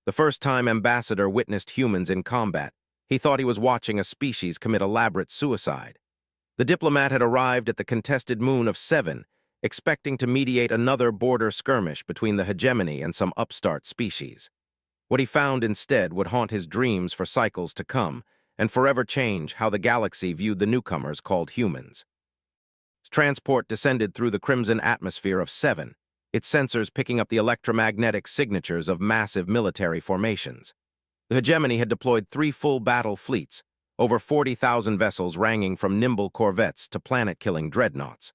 The first time Ambassador witnessed humans in combat, he thought he was watching a species commit elaborate suicide. The diplomat had arrived at the contested moon of Seven, expecting to mediate another border skirmish between the hegemony and some upstart species. What he found instead would haunt his dreams for cycles to come and forever change how the galaxy viewed the newcomers called humans. Transport descended through the crimson atmosphere of Seven, its sensors picking up the electromagnetic signatures of massive military formations. The hegemony had deployed 3 full battle fleets, over 40,000 vessels ranging from nimble corvettes to planet-killing dreadnoughts.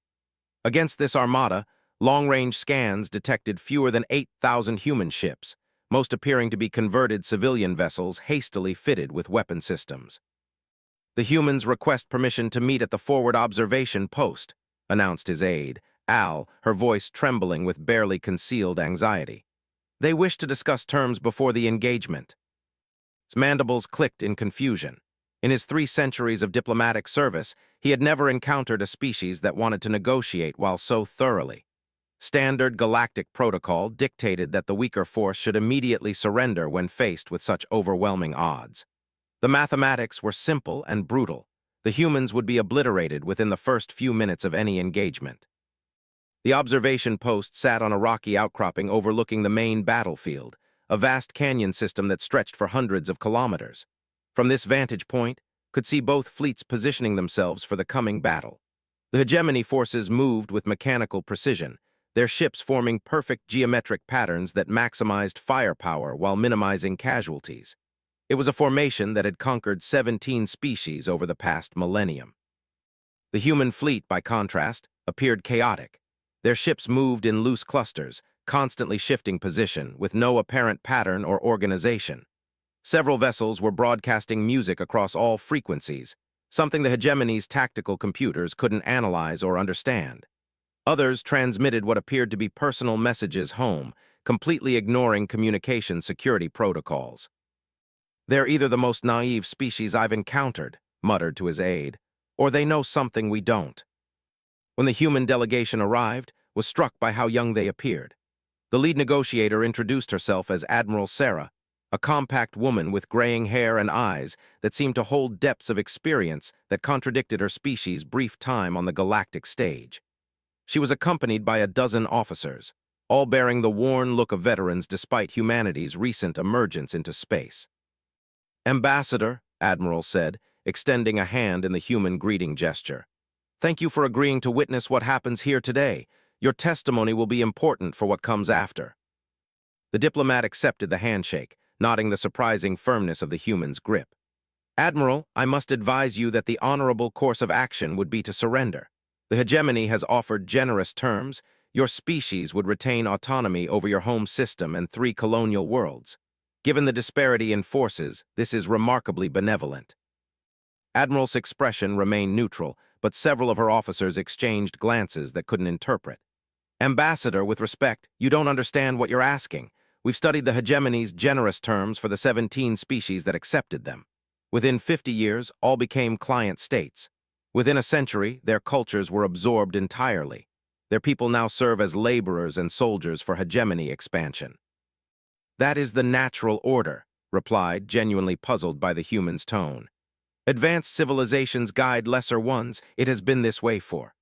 Against this armada, long-range scans detected fewer than 8,000 human ships, most appearing to be converted civilian vessels hastily fitted with weapon systems. "The humans request permission to meet at the forward observation post," announced his aide, Al, her voice trembling with barely concealed anxiety. "They wish to discuss terms before the engagement." His mandibles clicked in confusion. In his 3 centuries of diplomatic service, he had never encountered a species that wanted to negotiate while so thoroughly. Standard galactic protocol dictated that the weaker force should immediately surrender when faced with such overwhelming odds. The mathematics were simple and brutal. The humans would be obliterated within the first few minutes of any engagement. The observation post sat on a rocky outcropping overlooking the main battlefield, a vast canyon system that stretched for hundreds of kilometers. From this vantage point, could see both fleets positioning themselves for the coming battle. The hegemony forces moved with mechanical precision, their ships forming perfect geometric patterns that maximized firepower while minimizing casualties. It was a formation that had conquered 17 species over the past millennium. The human fleet, by contrast, appeared chaotic. Their ships moved in loose clusters, constantly shifting position, with no apparent pattern or organization. Several vessels were broadcasting music across all frequencies, something the hegemony's tactical computers couldn't analyze or understand. Others transmitted what appeared to be personal messages home, completely ignoring communication security protocols. "They're either the most naive species I've encountered," muttered to his aide, "or they know something we don't." When the human delegation arrived, was struck by how young they appeared. The lead negotiator introduced herself as Admiral Sarah, a compact woman with graying hair and eyes that seemed to hold depths of experience that contradicted her species' brief time on the galactic stage. She was accompanied by a dozen officers, all bearing the worn look of veterans despite humanity's recent emergence into space. "Ambassador," Admiral said, extending a hand in the human greeting gesture. "Thank you for agreeing to witness what happens here today. Your testimony will be important for what comes after." The diplomat accepted the handshake, nodding the surprising firmness of the human's grip. "Admiral, I must advise you that the honorable course of action would be to surrender. The hegemony has offered generous terms. Your species would retain autonomy over your home system and 3 colonial worlds. Given the disparity in forces, this is remarkably benevolent." Admiral's expression remained neutral, but several of her officers exchanged glances that couldn't interpret. "Ambassador, with respect, you don't understand what you're asking. We've studied the hegemony's generous terms for the 17 species that accepted them. Within 50 years, all became client states. Within a century, their cultures were absorbed entirely. Their people now serve as laborers and soldiers for hegemony expansion." "That is the natural order," replied, genuinely puzzled by the human's tone. "Advanced civilizations guide lesser ones. It has been this way for."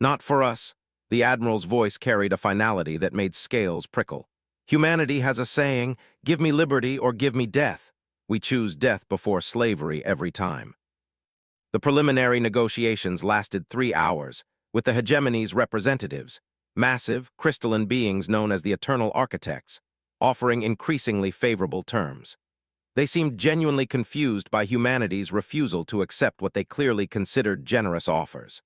"Not for us." The Admiral's voice carried a finality that made scales prickle. "Humanity has a saying, 'Give me liberty or give me death.' We choose death before slavery every time." The preliminary negotiations lasted 3 hours, with the hegemony's representatives, massive, crystalline beings known as the Eternal Architects, offering increasingly favorable terms. They seemed genuinely confused by humanity's refusal to accept what they clearly considered generous offers.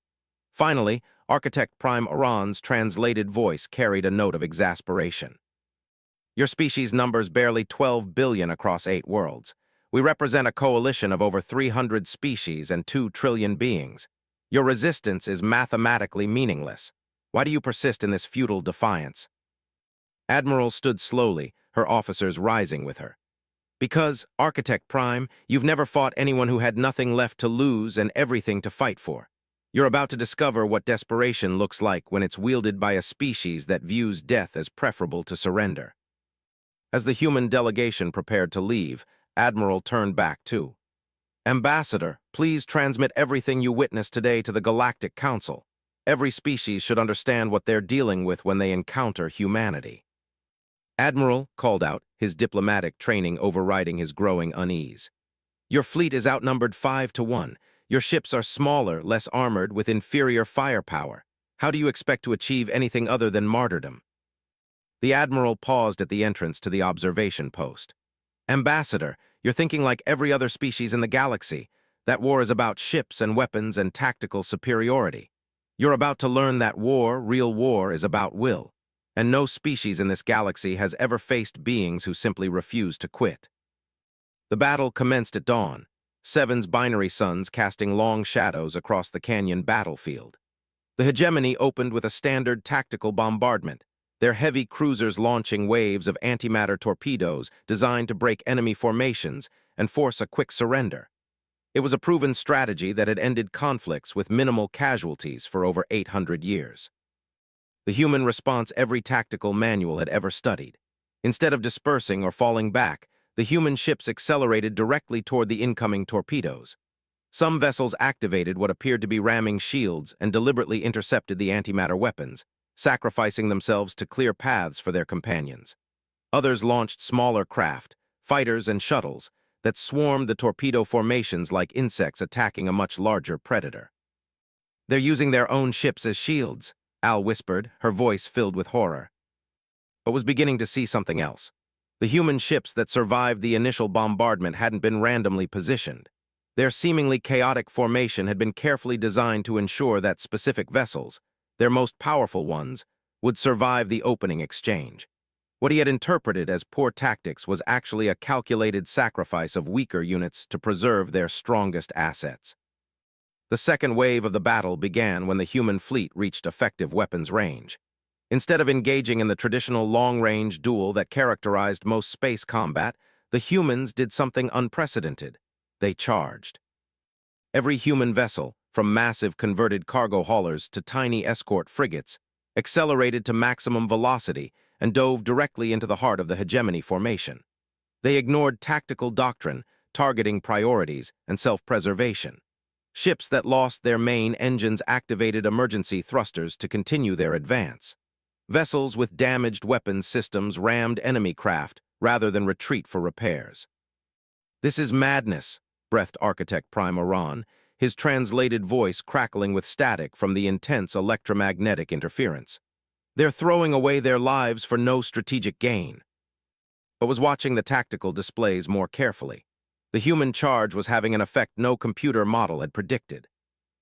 Finally, Architect Prime Oran's translated voice carried a note of exasperation. "Your species numbers barely 12 billion across 8 worlds. We represent a coalition of over 300 species and 2 trillion beings. Your resistance is mathematically meaningless. Why do you persist in this futile defiance?" Admiral stood slowly, her officers rising with her. "Because, Architect Prime, you've never fought anyone who had nothing left to lose and everything to fight for. You're about to discover what desperation looks like when it's wielded by a species that views death as preferable to surrender." As the human delegation prepared to leave, Admiral turned back too. Ambassador, please transmit everything you witnessed today to the Galactic Council. Every species should understand what they're dealing with when they encounter humanity. Admiral called out, his diplomatic training overriding his growing unease. Your fleet is outnumbered 5-1. Your ships are smaller, less armored, with inferior firepower. How do you expect to achieve anything other than martyrdom? The Admiral paused at the entrance to the observation post. Ambassador, you're thinking like every other species in the galaxy. That war is about ships and weapons and tactical superiority. You're about to learn that war, real war, is about will. And no species in this galaxy has ever faced beings who simply refuse to quit. The battle commenced at dawn, Seven's binary suns casting long shadows across the canyon battlefield. The hegemony opened with a standard tactical bombardment, their heavy cruisers launching waves of antimatter torpedoes designed to break enemy formations and force a quick surrender. It was a proven strategy that had ended conflicts with minimal casualties for over 800 years. The human response every tactical manual had ever studied. Instead of dispersing or falling back, the human ships accelerated directly toward the incoming torpedoes. Some vessels activated what appeared to be ramming shields and deliberately intercepted the antimatter weapons, sacrificing themselves to clear paths for their companions. Others launched smaller craft, fighters and shuttles, that swarmed the torpedo formations like insects attacking a much larger predator. They're using their own ships as shields, Al whispered, her voice filled with horror. But was beginning to see something else. The human ships that survived the initial bombardment hadn't been randomly positioned. Their seemingly chaotic formation had been carefully designed to ensure that specific vessels, their most powerful ones, would survive the opening exchange. What he had interpreted as poor tactics was actually a calculated sacrifice of weaker units to preserve their strongest assets. The second wave of the battle began when the human fleet reached effective weapons range. Instead of engaging in the traditional long-range duel that characterized most space combat, the humans did something unprecedented. They charged. Every human vessel, from massive converted cargo haulers to tiny escort frigates, accelerated to maximum velocity and dove directly into the heart of the hegemony formation. They ignored tactical doctrine, targeting priorities, and self-preservation. Ships that lost their main engines activated emergency thrusters to continue their advance. Vessels with damaged weapons systems rammed enemy craft rather than retreat for repairs. "This is madness," breathed Architect Prime Iran, his translated voice crackling with static from the intense electromagnetic interference. "They're throwing away their lives for no strategic gain." But was watching the tactical displays more carefully. The human charge was having an effect no computer model had predicted.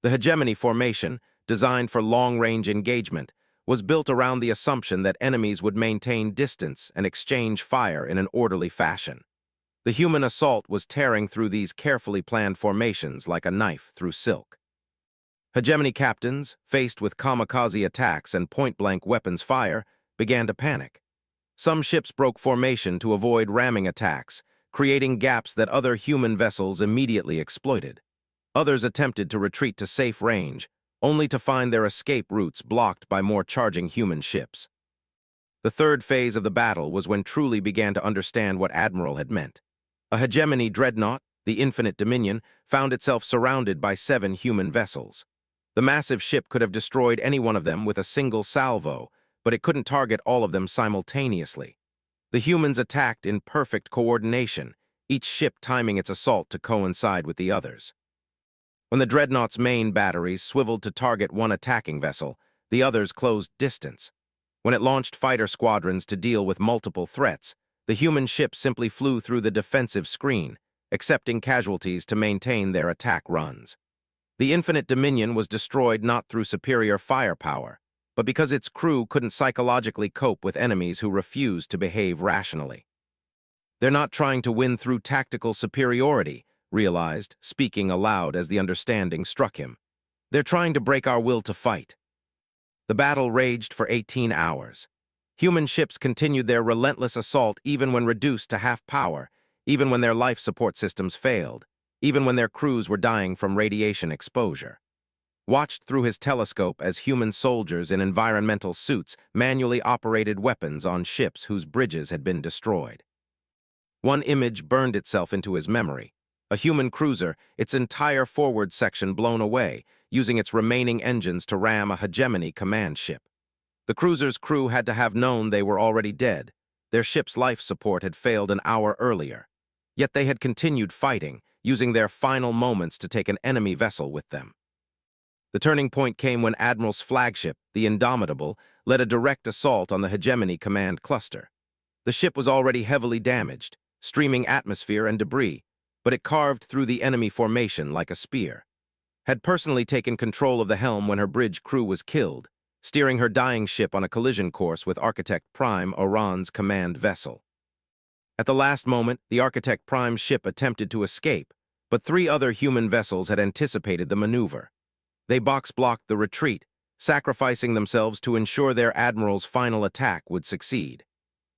The hegemony formation, designed for long-range engagement, was built around the assumption that enemies would maintain distance and exchange fire in an orderly fashion. The human assault was tearing through these carefully planned formations like a knife through silk. Hegemony captains, faced with kamikaze attacks and point-blank weapons fire, began to panic. Some ships broke formation to avoid ramming attacks, creating gaps that other human vessels immediately exploited. Others attempted to retreat to safe range, only to find their escape routes blocked by more charging human ships. The third phase of the battle was when truly began to understand what Admiral had meant. A hegemony dreadnought, the Infinite Dominion, found itself surrounded by 7 human vessels. The massive ship could have destroyed any one of them with a single salvo, but it couldn't target all of them simultaneously. The humans attacked in perfect coordination, each ship timing its assault to coincide with the others. When the dreadnought's main batteries swiveled to target one attacking vessel, the others closed distance. When it launched fighter squadrons to deal with multiple threats, the human ships simply flew through the defensive screen, accepting casualties to maintain their attack runs. The Infinite Dominion was destroyed not through superior firepower, but because its crew couldn't psychologically cope with enemies who refused to behave rationally. "They're not trying to win through tactical superiority," realized, speaking aloud as the understanding struck him. "They're trying to break our will to fight." The battle raged for 18 hours. Human ships continued their relentless assault even when reduced to half power, even when their life support systems failed, even when their crews were dying from radiation exposure. watched through his telescope as human soldiers in environmental suits manually operated weapons on ships whose bridges had been destroyed. One image burned itself into his memory. A human cruiser, its entire forward section blown away, using its remaining engines to ram a hegemony command ship. The cruiser's crew had to have known they were already dead. Their ship's life support had failed an hour earlier. Yet they had continued fighting, using their final moments to take an enemy vessel with them. The turning point came when Admiral's flagship, the Indomitable, led a direct assault on the hegemony command cluster. The ship was already heavily damaged, streaming atmosphere and debris, but it carved through the enemy formation like a spear. Had personally taken control of the helm when her bridge crew was killed, steering her dying ship on a collision course with Architect Prime, Oran's command vessel. At the last moment, the Architect Prime's ship attempted to escape, but 3 other human vessels had anticipated the maneuver. They box-blocked the retreat, sacrificing themselves to ensure their admiral's final attack would succeed.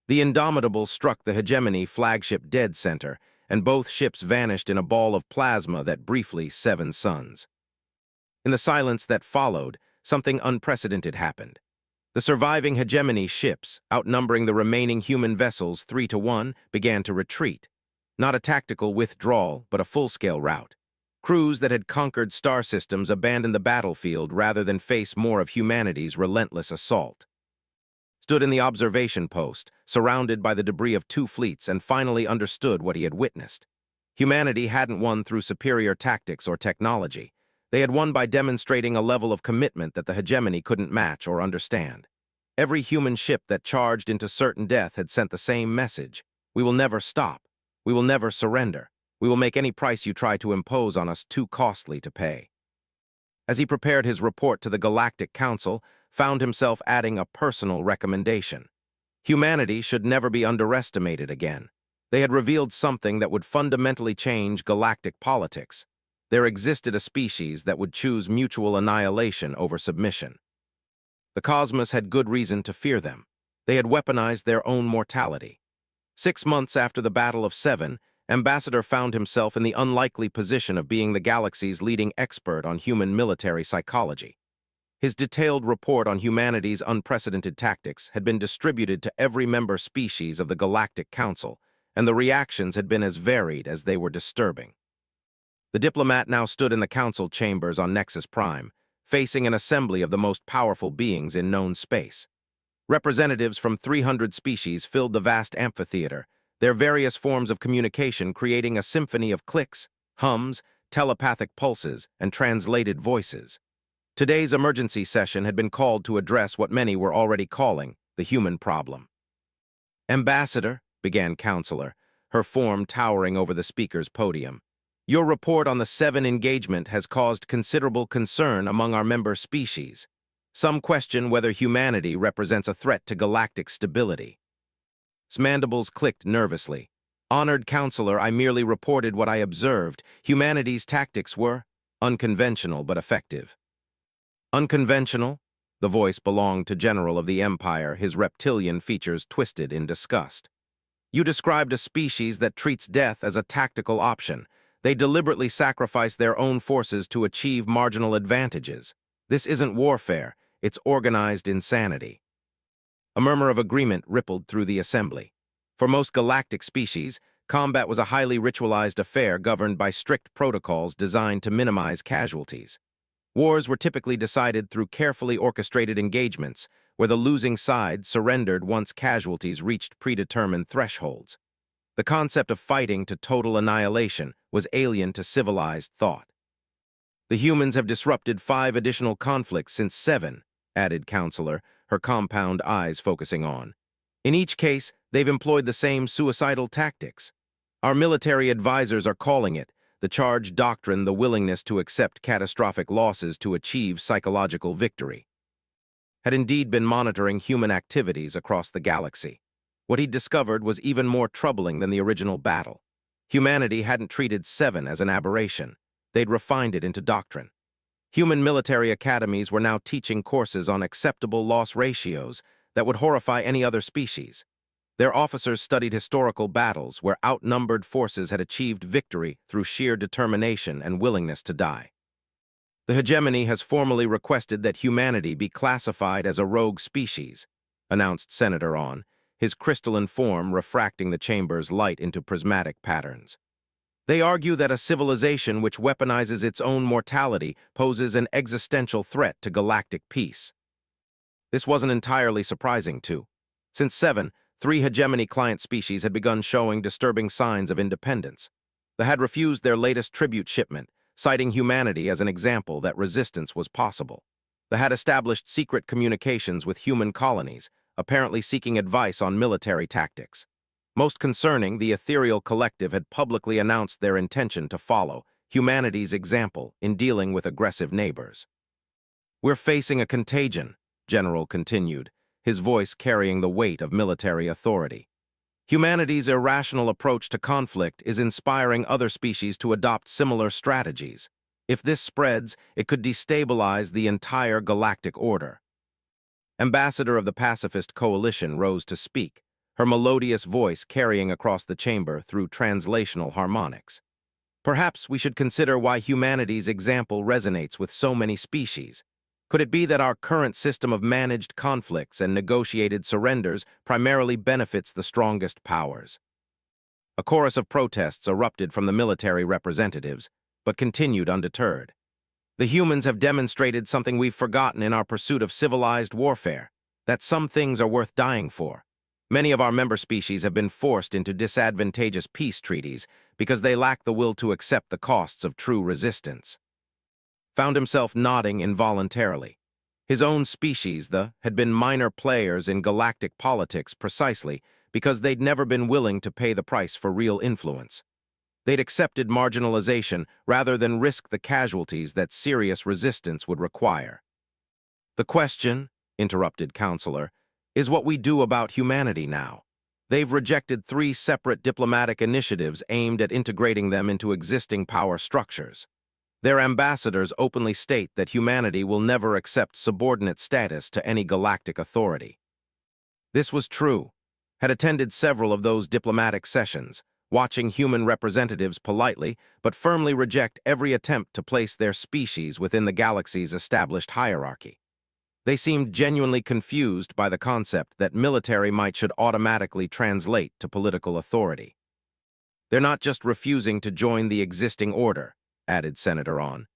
The Indomitable struck the hegemony flagship dead center, and both ships vanished in a ball of plasma that briefly 7 suns. In the silence that followed, something unprecedented happened. The surviving hegemony ships, outnumbering the remaining human vessels 3-1, began to retreat. Not a tactical withdrawal, but a full-scale rout. Crews that had conquered star systems abandoned the battlefield rather than face more of humanity's relentless assault. Stood in the observation post, surrounded by the debris of 2 fleets, and finally understood what he had witnessed. Humanity hadn't won through superior tactics or technology. They had won by demonstrating a level of commitment that the hegemony couldn't match or understand. Every human ship that charged into certain death had sent the same message: we will never stop. We will never surrender. We will make any price you try to impose on us too costly to pay. As he prepared his report to the Galactic Council, found himself adding a personal recommendation. Humanity should never be underestimated again. They had revealed something that would fundamentally change galactic politics. There existed a species that would choose mutual annihilation over submission. The cosmos had good reason to fear them. They had weaponized their own mortality. 6 months after the Battle of Seven, Ambassador found himself in the unlikely position of being the galaxy's leading expert on human military psychology. His detailed report on humanity's unprecedented tactics had been distributed to every member species of the Galactic Council, and the reactions had been as varied as they were disturbing. The diplomat now stood in the council chambers on Nexus Prime, facing an assembly of the most powerful beings in known space. Representatives from 300 species filled the vast amphitheater, their various forms of communication creating a symphony of clicks, hums, telepathic pulses, and translated voices. Today's emergency session had been called to address what many were already calling the human problem. "Ambassador," began Counselor, her form towering over the speaker's podium, "your report on the Seven engagement has caused considerable concern among our member species. Some question whether humanity represents a threat to galactic stability." Mandibles clicked nervously. "Honored Counselor, I merely reported what I observed. Humanity's tactics were unconventional but effective." "Unconventional?" The voice belonged to General of the Empire, his reptilian features twisted in disgust. "You described a species that treats death as a tactical option. They deliberately sacrifice their own forces to achieve marginal advantages. This isn't warfare, it's organized insanity." A murmur of agreement rippled through the assembly. For most galactic species, combat was a highly ritualized affair governed by strict protocols designed to minimize casualties. Wars were typically decided through carefully orchestrated engagements, where the losing side surrendered once casualties reached predetermined thresholds. The concept of fighting to total annihilation was alien to civilized thought. "The humans have disrupted 5 additional conflicts since Seven," added Counselor, her compound eyes focusing on. "In each case, they've employed the same suicidal tactics. Our military advisors are calling it the charge doctrine, the willingness to accept catastrophic losses to achieve psychological victory." Had indeed been monitoring human activities across the galaxy. What he'd discovered was even more troubling than the original battle. Humanity hadn't treated Seven as an aberration. They'd refined it into doctrine. Human military academies were now teaching courses on acceptable loss ratios that would horrify any other species. Their officers studied historical battles where outnumbered forces had achieved victory through sheer determination and willingness to die. The hegemony has formally requested that humanity be classified as a rogue species, announced Senator On, his crystalline form refracting the chamber's light into prismatic patterns. They argue that a civilization which weaponizes its own mortality poses an existential threat to galactic peace. This wasn't entirely surprising, too. Since 7, 3 hegemony client species had begun showing disturbing signs of independence. They had refused their latest tribute shipment, citing humanity as an example that resistance was possible. They had established secret communications with human colonies, apparently seeking advice on military tactics. Most concerning, the ethereal collective had publicly announced their intention to follow humanity's example in dealing with aggressive neighbors. "We're facing a contagion," General continued, his voice carrying the weight of military authority. "Humanity's irrational approach to conflict is inspiring other species to adopt similar strategies. If this spreads, it could destabilize the entire galactic order." Ambassador of the Pacifist Coalition rose to speak, her melodious voice carrying across the chamber through translational harmonics. "Perhaps we should consider why humanity's example resonates with so many species. Could it be that our current system of managed conflicts and negotiated surrenders primarily benefits the strongest powers?" A chorus of protests erupted from the military representatives, but continued undeterred. "The humans have demonstrated something we've forgotten in our pursuit of civilized warfare, that some things are worth dying for. Many of our member species have been forced into disadvantageous peace treaties because they lack the will to accept the costs of true resistance." Found himself nodding involuntarily. His own species, had been minor players in galactic politics precisely because they'd never been willing to pay the price for real influence. They'd accepted marginalization rather than risk the casualties that serious resistance would require. "The question," interrupted Counselor, "is what we do about humanity now. They've rejected 3 separate diplomatic initiatives aimed at integrating them into existing power structures. Their ambassadors openly state that humanity will never accept subordinate status to any galactic authority." This was true. Had attended several of those diplomatic sessions, watching human representatives politely but firmly reject every attempt to place their species within the galaxy's established hierarchy. They seemed genuinely confused by the concept that military might should automatically translate to political authority. "They're not just refusing to join the existing order," added Senator On.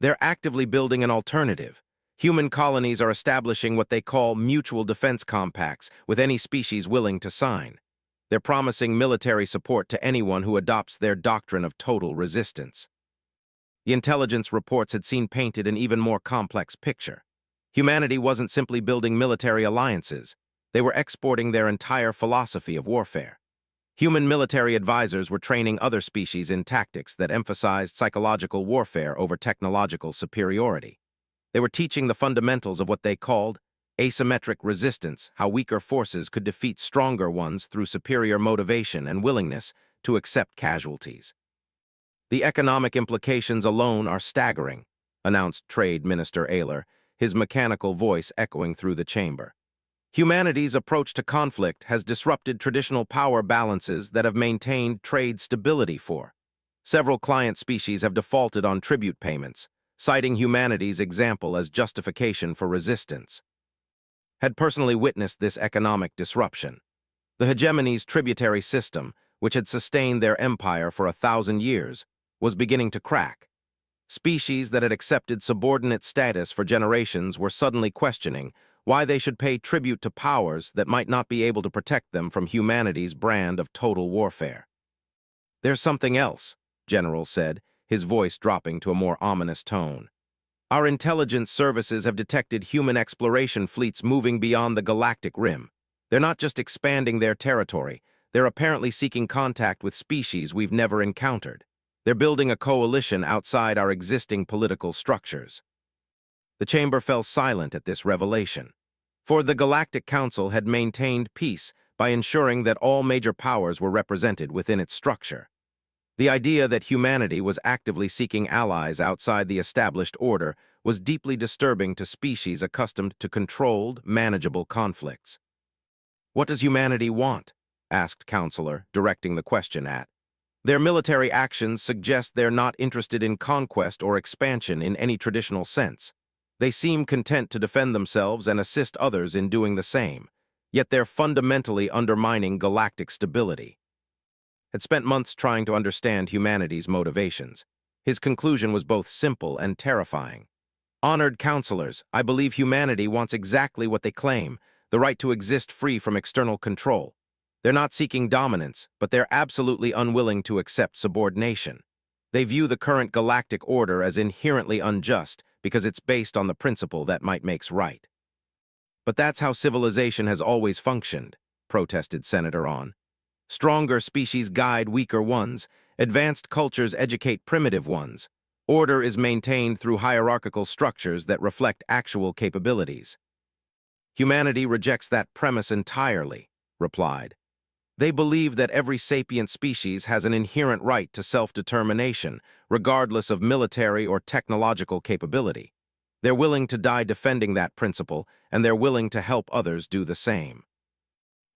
"They're actively building an alternative. Human colonies are establishing what they call mutual defense compacts with any species willing to sign. They're promising military support to anyone who adopts their doctrine of total resistance." The intelligence reports had seen painted an even more complex picture. Humanity wasn't simply building military alliances. They were exporting their entire philosophy of warfare. Human military advisors were training other species in tactics that emphasized psychological warfare over technological superiority. They were teaching the fundamentals of what they called asymmetric resistance, how weaker forces could defeat stronger ones through superior motivation and willingness to accept casualties. "The economic implications alone are staggering," announced Trade Minister Ayler, his mechanical voice echoing through the chamber. "Humanity's approach to conflict has disrupted traditional power balances that have maintained trade stability for. Several client species have defaulted on tribute payments, citing humanity's example as justification for resistance." Had personally witnessed this economic disruption. The hegemony's tributary system, which had sustained their empire for 1,000 years, was beginning to crack. Species that had accepted subordinate status for generations were suddenly questioning why they should pay tribute to powers that might not be able to protect them from humanity's brand of total warfare. "There's something else," General said, his voice dropping to a more ominous tone. "Our intelligence services have detected human exploration fleets moving beyond the galactic rim. They're not just expanding their territory, they're apparently seeking contact with species we've never encountered. They're building a coalition outside our existing political structures." The chamber fell silent at this revelation, for the Galactic Council had maintained peace by ensuring that all major powers were represented within its structure. The idea that humanity was actively seeking allies outside the established order was deeply disturbing to species accustomed to controlled, manageable conflicts. "What does humanity want?" asked Counselor, directing the question at Their military actions suggest they're not interested in conquest or expansion in any traditional sense. They seem content to defend themselves and assist others in doing the same, yet they're fundamentally undermining galactic stability. Had spent months trying to understand humanity's motivations. His conclusion was both simple and terrifying. Honored counselors, I believe humanity wants exactly what they claim, the right to exist free from external control. They're not seeking dominance, but they're absolutely unwilling to accept subordination. They view the current galactic order as inherently unjust because it's based on the principle that might makes right. But that's how civilization has always functioned, protested Senator On. Stronger species guide weaker ones. Advanced cultures educate primitive ones. Order is maintained through hierarchical structures that reflect actual capabilities. Humanity rejects that premise entirely, replied. They believe that every sapient species has an inherent right to self-determination, regardless of military or technological capability. They're willing to die defending that principle, and they're willing to help others do the same.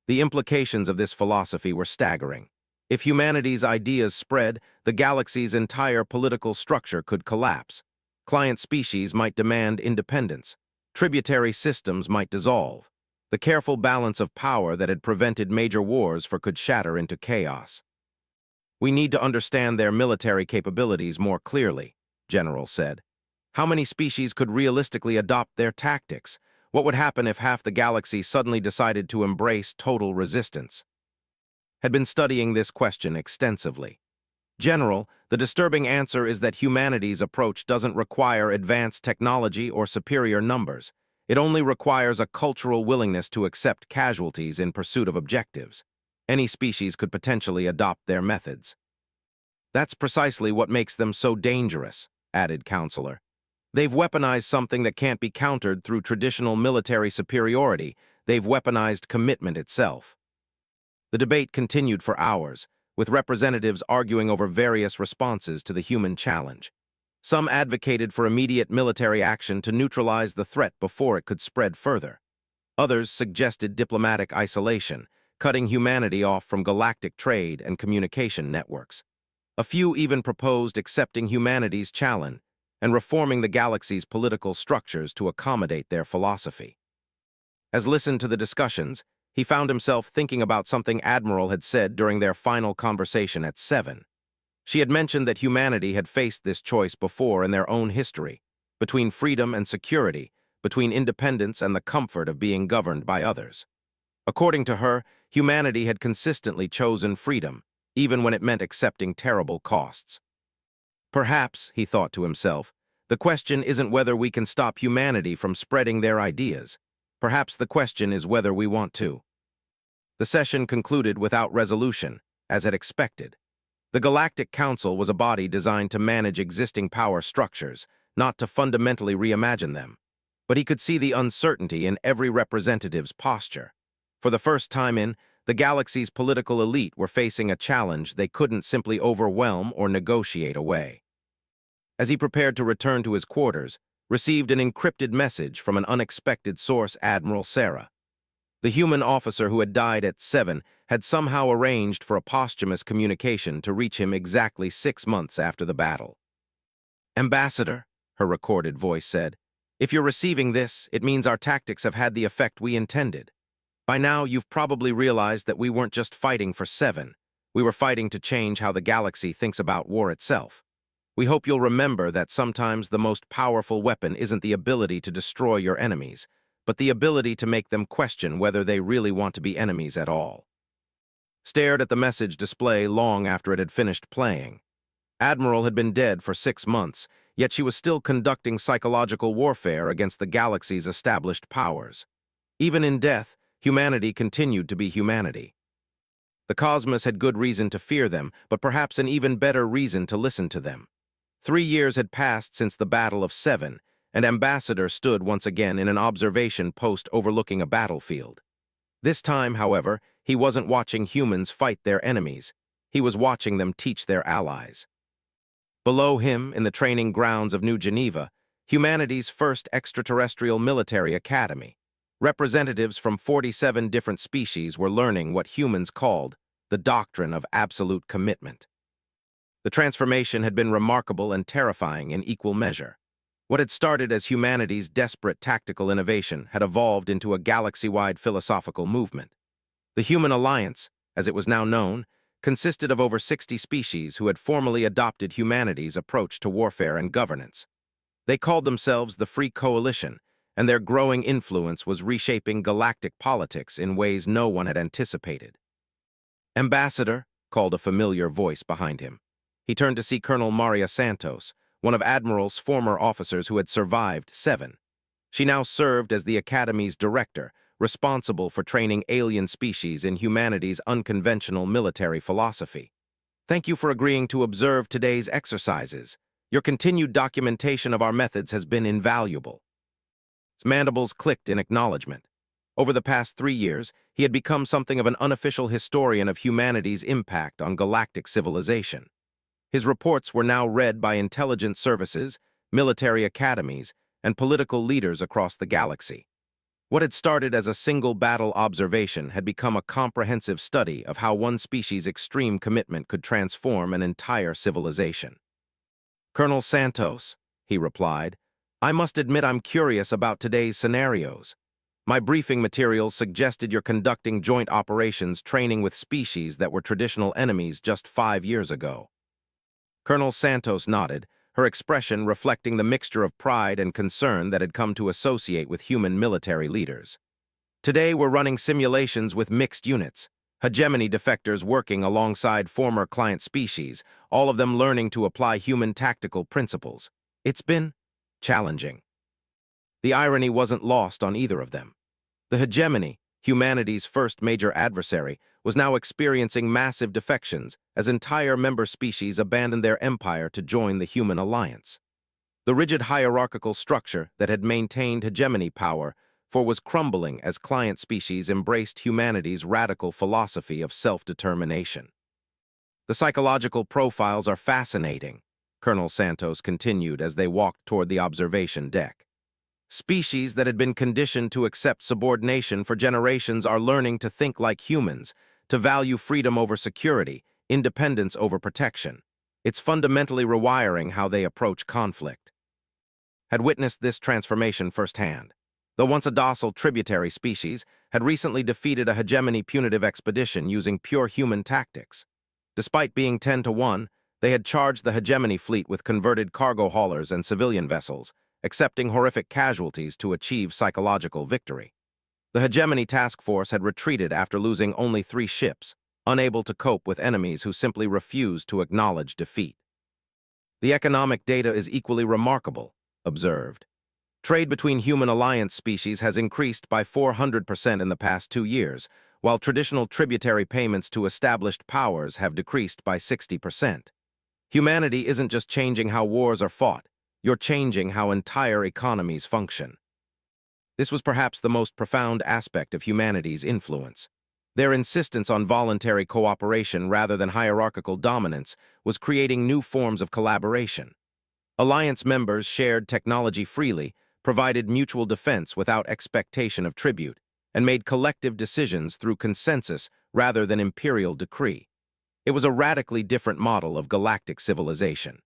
The implications of this philosophy were staggering. If humanity's ideas spread, the galaxy's entire political structure could collapse. Client species might demand independence. Tributary systems might dissolve. The careful balance of power that had prevented major wars could shatter into chaos. We need to understand their military capabilities more clearly, General said. How many species could realistically adopt their tactics? What would happen if half the galaxy suddenly decided to embrace total resistance? Had been studying this question extensively. General, the disturbing answer is that humanity's approach doesn't require advanced technology or superior numbers. It only requires a cultural willingness to accept casualties in pursuit of objectives. Any species could potentially adopt their methods. That's precisely what makes them so dangerous, added Counselor. They've weaponized something that can't be countered through traditional military superiority. They've weaponized commitment itself. The debate continued for hours, with representatives arguing over various responses to the human challenge. Some advocated for immediate military action to neutralize the threat before it could spread further. Others suggested diplomatic isolation, cutting humanity off from galactic trade and communication networks. A few even proposed accepting humanity's challenge and reforming the galaxy's political structures to accommodate their philosophy. As listened to the discussions, he found himself thinking about something Admiral had said during their final conversation at 7. She had mentioned that humanity had faced this choice before in their own history, between freedom and security, between independence and the comfort of being governed by others. According to her, humanity had consistently chosen freedom, even when it meant accepting terrible costs. Perhaps, he thought to himself, the question isn't whether we can stop humanity from spreading their ideas. Perhaps the question is whether we want to. The session concluded without resolution, as had expected. The Galactic Council was a body designed to manage existing power structures, not to fundamentally reimagine them. But he could see the uncertainty in every representative's posture. For the first time the galaxy's political elite were facing a challenge they couldn't simply overwhelm or negotiate away. As he prepared to return to his quarters, received an encrypted message from an unexpected source, Admiral Sarah. The human officer who had died at 7 had somehow arranged for a posthumous communication to reach him exactly 6 months after the battle. Ambassador, her recorded voice said, if you're receiving this, it means our tactics have had the effect we intended. By now, you've probably realized that we weren't just fighting for 7. We were fighting to change how the galaxy thinks about war itself. We hope you'll remember that sometimes the most powerful weapon isn't the ability to destroy your enemies, but the ability to make them question whether they really want to be enemies at all. Stared at the message display long after it had finished playing. Admiral had been dead for 6 months, yet she was still conducting psychological warfare against the galaxy's established powers. Even in death, humanity continued to be humanity. The cosmos had good reason to fear them, but perhaps an even better reason to listen to them. 3 years had passed since the Battle of 7, and Ambassador stood once again in an observation post overlooking a battlefield. This time, however, he wasn't watching humans fight their enemies. He was watching them teach their allies. Below him, in the training grounds of New Geneva, humanity's first extraterrestrial military academy, representatives from 47 different species were learning what humans called the doctrine of absolute commitment. The transformation had been remarkable and terrifying in equal measure. What had started as humanity's desperate tactical innovation had evolved into a galaxy-wide philosophical movement. The Human Alliance, as it was now known, consisted of over 60 species who had formally adopted humanity's approach to warfare and governance. They called themselves the Free Coalition, and their growing influence was reshaping galactic politics in ways no one had anticipated. "Ambassador," called a familiar voice behind him. He turned to see Colonel Maria Santos, one of Admiral's former officers who had survived 7. She now served as the Academy's director, responsible for training alien species in humanity's unconventional military philosophy. "Thank you for agreeing to observe today's exercises. Your continued documentation of our methods has been invaluable." His mandibles clicked in acknowledgement. Over the past 3 years, he had become something of an unofficial historian of humanity's impact on galactic civilization. His reports were now read by intelligence services, military academies, and political leaders across the galaxy. What had started as a single battle observation had become a comprehensive study of how one species' extreme commitment could transform an entire civilization. "Colonel Santos," he replied, "I must admit I'm curious about today's scenarios. My briefing materials suggested you're conducting joint operations training with species that were traditional enemies just 5 years ago." Colonel Santos nodded, her expression reflecting the mixture of pride and concern that had come to associate with human military leaders. "Today we're running simulations with mixed units, hegemony defectors working alongside former client species, all of them learning to apply human tactical principles. It's been challenging." The irony wasn't lost on either of them. The hegemony, humanity's first major adversary, was now experiencing massive defections as entire member species abandoned their empire to join the Human Alliance. The rigid hierarchical structure that had maintained hegemony power was crumbling as client species embraced humanity's radical philosophy of self-determination. "The psychological profiles are fascinating," Colonel Santos continued as they walked toward the observation deck. "Species that had been conditioned to accept subordination for generations are learning to think like humans, to value freedom over security, independence over protection. It's fundamentally rewiring how they approach conflict." Had witnessed this transformation firsthand. The once a docile tributary species had recently defeated a hegemony punitive expedition using pure human tactics. Despite being 10-1, they had charged the hegemony fleet with converted cargo haulers and civilian vessels, accepting horrific casualties to achieve psychological victory. The hegemony task force had retreated after losing only 3 ships, unable to cope with enemies who simply refused to acknowledge defeat. "The economic data is equally remarkable," observed. "Trade between Human Alliance species has increased by 400% in the past 2 years, while traditional tributary payments to established powers have decreased by 60%. Humanity isn't just changing how wars are fought, you're changing how entire economies function." This was perhaps the most profound aspect of humanity's influence. Their insistence on voluntary cooperation rather than hierarchical dominance was creating new forms of collaboration. Alliance members shared technology freely, provided mutual defense without expectation of tribute, and made collective decisions through consensus rather than imperial decree. It was a radically different model of galactic civilization.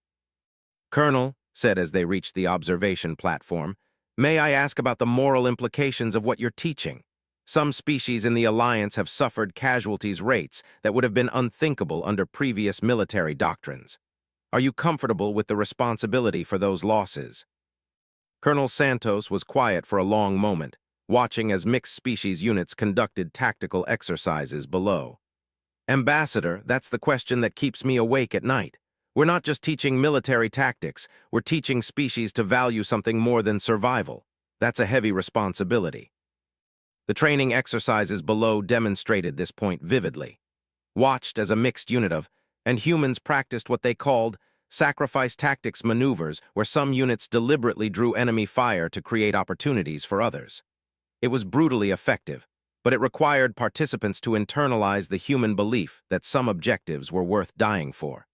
"Colonel," said as they reached the observation platform, "may I ask about the moral implications of what you're teaching? Some species in the Alliance have suffered casualties rates that would have been unthinkable under previous military doctrines. Are you comfortable with the responsibility for those losses?" Colonel Santos was quiet for a long moment, watching as mixed species units conducted tactical exercises below. "Ambassador, that's the question that keeps me awake at night. We're not just teaching military tactics, we're teaching species to value something more than survival. That's a heavy responsibility." The training exercises below demonstrated this point vividly. Watched as a mixed unit of, and humans practiced what they called sacrifice tactics maneuvers, where some units deliberately drew enemy fire to create opportunities for others. It was brutally effective, but it required participants to internalize the human belief that some objectives were worth dying for.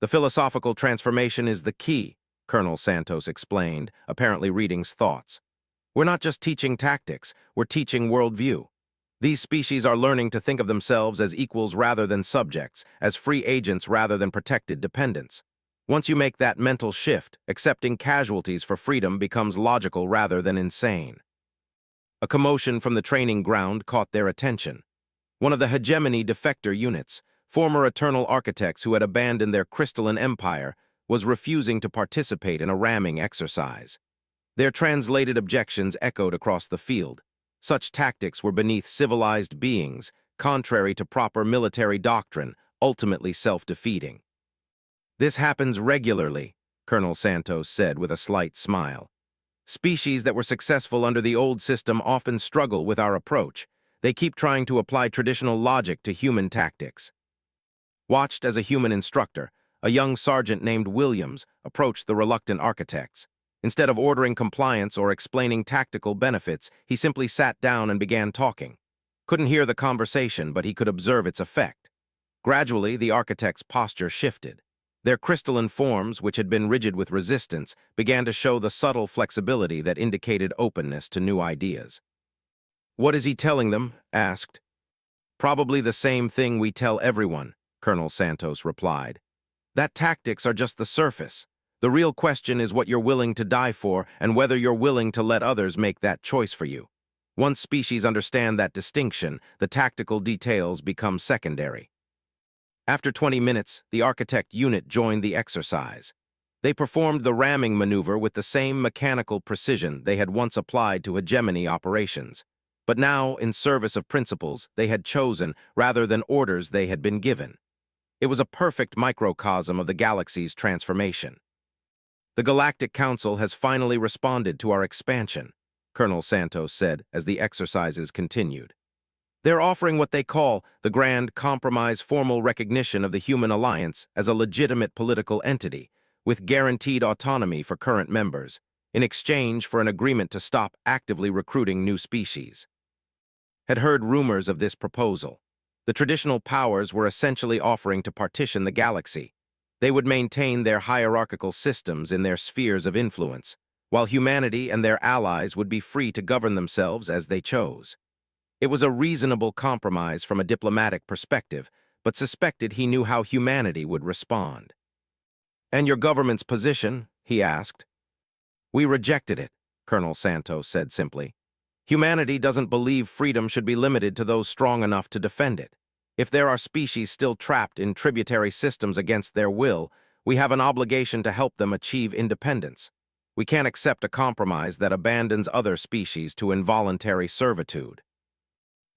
"The philosophical transformation is the key," Colonel Santos explained, apparently reading thoughts. "We're not just teaching tactics, we're teaching worldview. These species are learning to think of themselves as equals rather than subjects, as free agents rather than protected dependents. Once you make that mental shift, accepting casualties for freedom becomes logical rather than insane. A commotion from the training ground caught their attention. One of the hegemony defector units, former Eternal Architects who had abandoned their crystalline empire, was refusing to participate in a ramming exercise. Their translated objections echoed across the field. Such tactics were beneath civilized beings, contrary to proper military doctrine, ultimately self-defeating. "This happens regularly," Colonel Santos said with a slight smile. "Species that were successful under the old system often struggle with our approach. They keep trying to apply traditional logic to human tactics." Watched as a human instructor, a young sergeant named Williams approached the reluctant architects. Instead of ordering compliance or explaining tactical benefits, he simply sat down and began talking. Couldn't hear the conversation, but he could observe its effect. Gradually, the architect's posture shifted. Their crystalline forms, which had been rigid with resistance, began to show the subtle flexibility that indicated openness to new ideas. "What is he telling them?" asked. "Probably the same thing we tell everyone," Colonel Santos replied. "That tactics are just the surface. The real question is what you're willing to die for and whether you're willing to let others make that choice for you. Once species understand that distinction, the tactical details become secondary." After 20 minutes, the architect unit joined the exercise. They performed the ramming maneuver with the same mechanical precision they had once applied to hegemony operations. But now, in service of principles they had chosen rather than orders they had been given. It was a perfect microcosm of the galaxy's transformation. "The Galactic Council has finally responded to our expansion," Colonel Santos said as the exercises continued. "They're offering what they call the Grand Compromise formal recognition of the Human Alliance as a legitimate political entity, with guaranteed autonomy for current members, in exchange for an agreement to stop actively recruiting new species." Had heard rumors of this proposal. The traditional powers were essentially offering to partition the galaxy. They would maintain their hierarchical systems in their spheres of influence, while humanity and their allies would be free to govern themselves as they chose. It was a reasonable compromise from a diplomatic perspective, but suspected he knew how humanity would respond. "And your government's position?" he asked. "We rejected it," Colonel Santos said simply. "Humanity doesn't believe freedom should be limited to those strong enough to defend it. If there are species still trapped in tributary systems against their will, we have an obligation to help them achieve independence. We can't accept a compromise that abandons other species to involuntary servitude."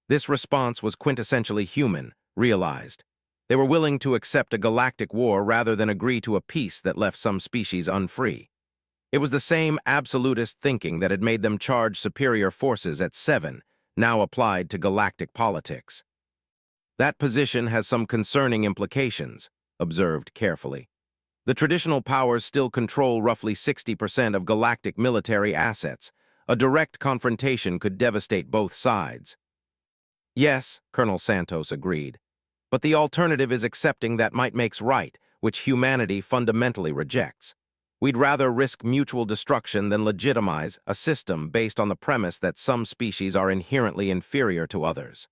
This response was quintessentially human, realized. They were willing to accept a galactic war rather than agree to a peace that left some species unfree. It was the same absolutist thinking that had made them charge superior forces at 7, now applied to galactic politics. "That position has some concerning implications," observed carefully. "The traditional powers still control roughly 60% of galactic military assets. A direct confrontation could devastate both sides." "Yes," Colonel Santos agreed. "But the alternative is accepting that might makes right, which humanity fundamentally rejects. We'd rather risk mutual destruction than legitimize a system based on the premise that some species are inherently inferior to others."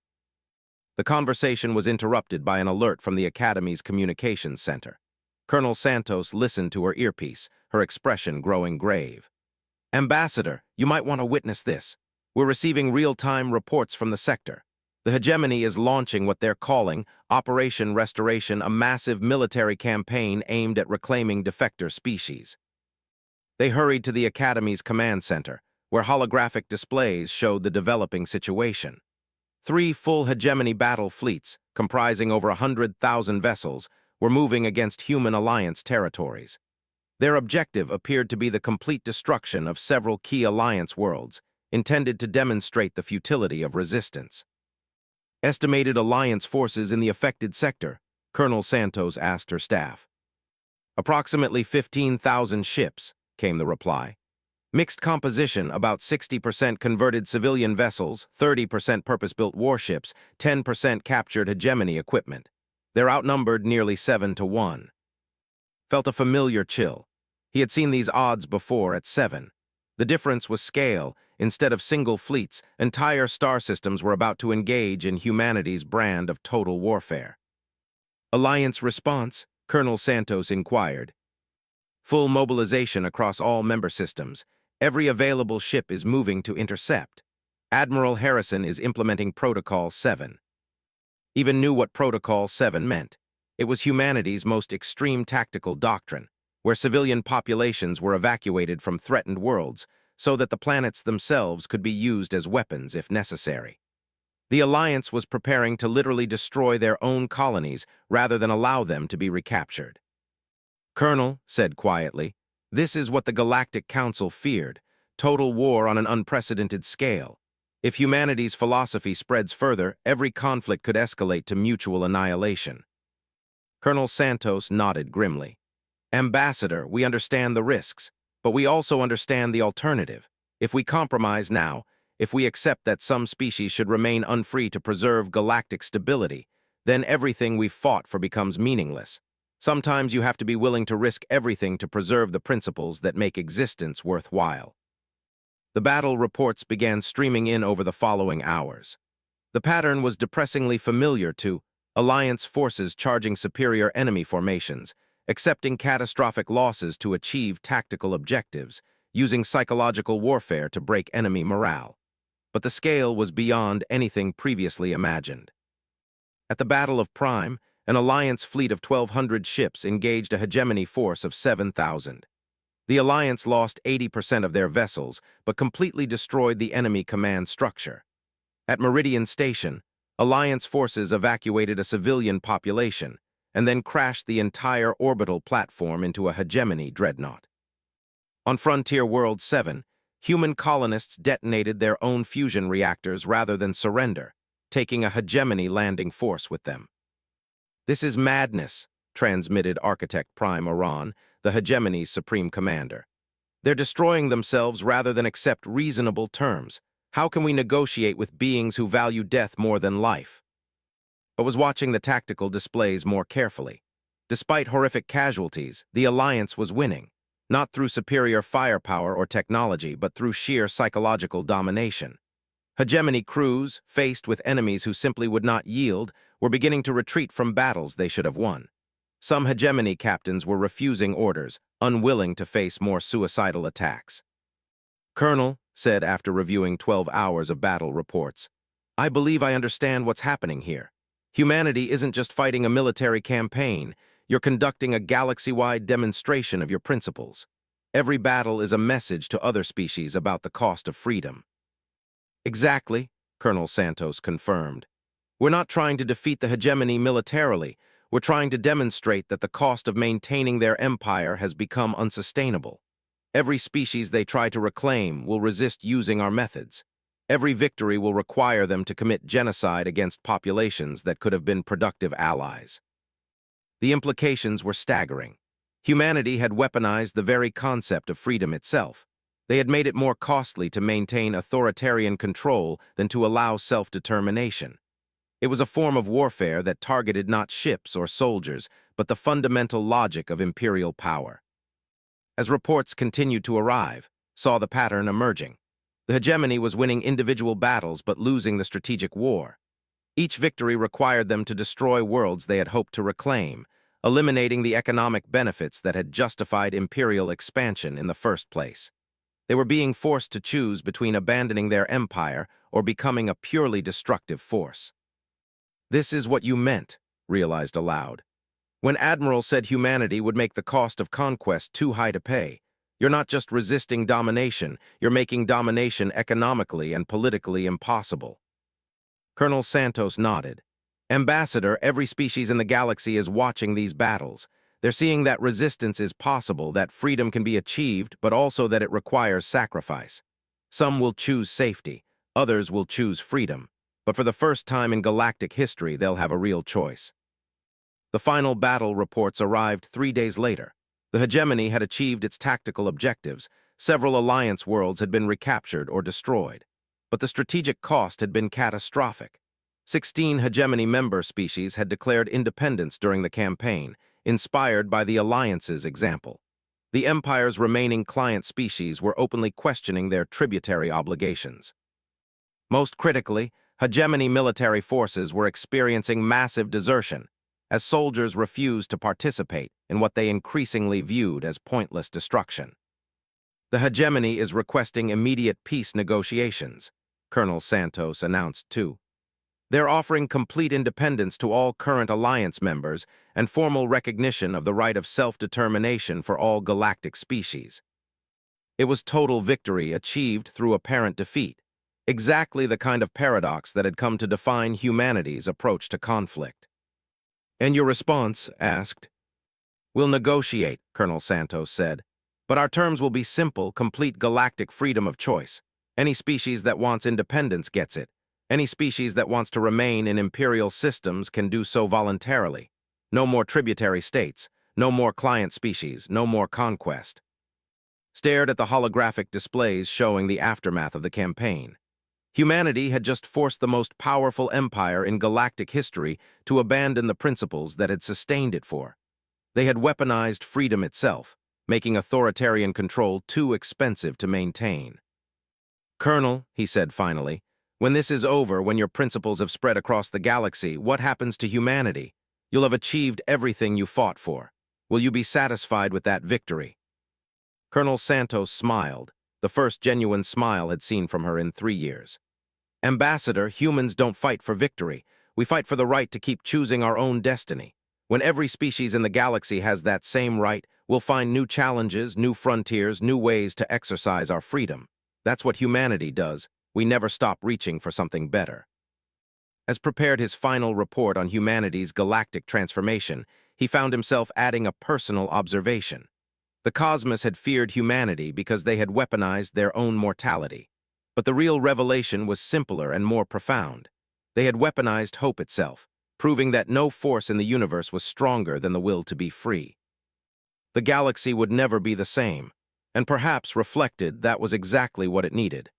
The conversation was interrupted by an alert from the Academy's communications center. Colonel Santos listened to her earpiece, her expression growing grave. "Ambassador, you might want to witness this. We're receiving real-time reports from the sector. The hegemony is launching what they're calling Operation Restoration, a massive military campaign aimed at reclaiming defector species." They hurried to the Academy's command center, where holographic displays showed the developing situation. 3 full hegemony battle fleets, comprising over 100,000 vessels, were moving against human alliance territories. Their objective appeared to be the complete destruction of several key alliance worlds, intended to demonstrate the futility of resistance. "Estimated alliance forces in the affected sector?" Colonel Santos asked her staff. "Approximately 15,000 ships," came the reply. "Mixed composition, about 60% converted civilian vessels, 30% purpose-built warships, 10% captured hegemony equipment. They're outnumbered nearly 7-1. Felt a familiar chill. He had seen these odds before at 7. The difference was scale, Instead of single fleets, entire star systems were about to engage in humanity's brand of total warfare. Alliance response? Colonel Santos inquired. Full mobilization across all member systems. Every available ship is moving to intercept. Admiral Harrison is implementing Protocol 7. Even knew what Protocol 7 meant. It was humanity's most extreme tactical doctrine, where civilian populations were evacuated from threatened worlds so that the planets themselves could be used as weapons if necessary. The Alliance was preparing to literally destroy their own colonies rather than allow them to be recaptured. Colonel said quietly, "This is what the Galactic Council feared, total war on an unprecedented scale. If humanity's philosophy spreads further, every conflict could escalate to mutual annihilation." Colonel Santos nodded grimly. "Ambassador, we understand the risks, but we also understand the alternative. If we compromise now, if we accept that some species should remain unfree to preserve galactic stability, then everything we've fought for becomes meaningless. Sometimes you have to be willing to risk everything to preserve the principles that make existence worthwhile." The battle reports began streaming in over the following hours. The pattern was depressingly familiar to Alliance forces charging superior enemy formations, accepting catastrophic losses to achieve tactical objectives, using psychological warfare to break enemy morale. But the scale was beyond anything previously imagined. At the Battle of Prime, an Alliance fleet of 1,200 ships engaged a hegemony force of 7,000. The Alliance lost 80% of their vessels, but completely destroyed the enemy command structure. At Meridian Station, Alliance forces evacuated a civilian population and then crashed the entire orbital platform into a hegemony dreadnought. On Frontier World 7, human colonists detonated their own fusion reactors rather than surrender, taking a hegemony landing force with them. "This is madness," transmitted Architect Prime Iran, the hegemony's supreme commander. "They're destroying themselves rather than accept reasonable terms. How can we negotiate with beings who value death more than life?" But was watching the tactical displays more carefully. Despite horrific casualties, the Alliance was winning, not through superior firepower or technology, but through sheer psychological domination. Hegemony crews, faced with enemies who simply would not yield, were beginning to retreat from battles they should have won. Some hegemony captains were refusing orders, unwilling to face more suicidal attacks. "Colonel," said after reviewing 12 hours of battle reports, "I believe I understand what's happening here. Humanity isn't just fighting a military campaign, you're conducting a galaxy-wide demonstration of your principles. Every battle is a message to other species about the cost of freedom." "Exactly," Colonel Santos confirmed. "We're not trying to defeat the hegemony militarily. We're trying to demonstrate that the cost of maintaining their empire has become unsustainable. Every species they try to reclaim will resist using our methods. Every victory will require them to commit genocide against populations that could have been productive allies." The implications were staggering. Humanity had weaponized the very concept of freedom itself. They had made it more costly to maintain authoritarian control than to allow self-determination. It was a form of warfare that targeted not ships or soldiers, but the fundamental logic of imperial power. As reports continued to arrive, saw the pattern emerging. The hegemony was winning individual battles but losing the strategic war. Each victory required them to destroy worlds they had hoped to reclaim, eliminating the economic benefits that had justified imperial expansion in the first place. They were being forced to choose between abandoning their empire or becoming a purely destructive force. "This is what you meant," realized aloud. "When Admiral said humanity would make the cost of conquest too high to pay, you're not just resisting domination, you're making domination economically and politically impossible." Colonel Santos nodded. "Ambassador, every species in the galaxy is watching these battles. They're seeing that resistance is possible, that freedom can be achieved, but also that it requires sacrifice. Some will choose safety, others will choose freedom, but for the first time in galactic history, they'll have a real choice." The final battle reports arrived 3 days later. The hegemony had achieved its tactical objectives. Several Alliance worlds had been recaptured or destroyed. But the strategic cost had been catastrophic. 16 hegemony member species had declared independence during the campaign, inspired by the Alliance's example. The Empire's remaining client species were openly questioning their tributary obligations. Most critically, hegemony military forces were experiencing massive desertion, as soldiers refused to participate in what they increasingly viewed as pointless destruction. The hegemony is requesting immediate peace negotiations, Colonel Santos announced too. They're offering complete independence to all current alliance members and formal recognition of the right of self-determination for all galactic species. It was total victory achieved through apparent defeat, exactly the kind of paradox that had come to define humanity's approach to conflict. "And your response?" asked. "We'll negotiate," Colonel Santos said. "But our terms will be simple, complete galactic freedom of choice. Any species that wants independence gets it. Any species that wants to remain in imperial systems can do so voluntarily. No more tributary states, no more client species, no more conquest." Stared at the holographic displays showing the aftermath of the campaign. Humanity had just forced the most powerful empire in galactic history to abandon the principles that had sustained it for. They had weaponized freedom itself, making authoritarian control too expensive to maintain. "Colonel," he said finally, "when this is over, when your principles have spread across the galaxy, what happens to humanity? You'll have achieved everything you fought for. Will you be satisfied with that victory?" Colonel Santos smiled, the first genuine smile had seen from her in 3 years. "Ambassador, humans don't fight for victory. We fight for the right to keep choosing our own destiny. When every species in the galaxy has that same right, we'll find new challenges, new frontiers, new ways to exercise our freedom. That's what humanity does. We never stop reaching for something better." As prepared his final report on humanity's galactic transformation, he found himself adding a personal observation. The cosmos had feared humanity because they had weaponized their own mortality. But the real revelation was simpler and more profound. They had weaponized hope itself, proving that no force in the universe was stronger than the will to be free. The galaxy would never be the same, and perhaps reflected that was exactly what it needed.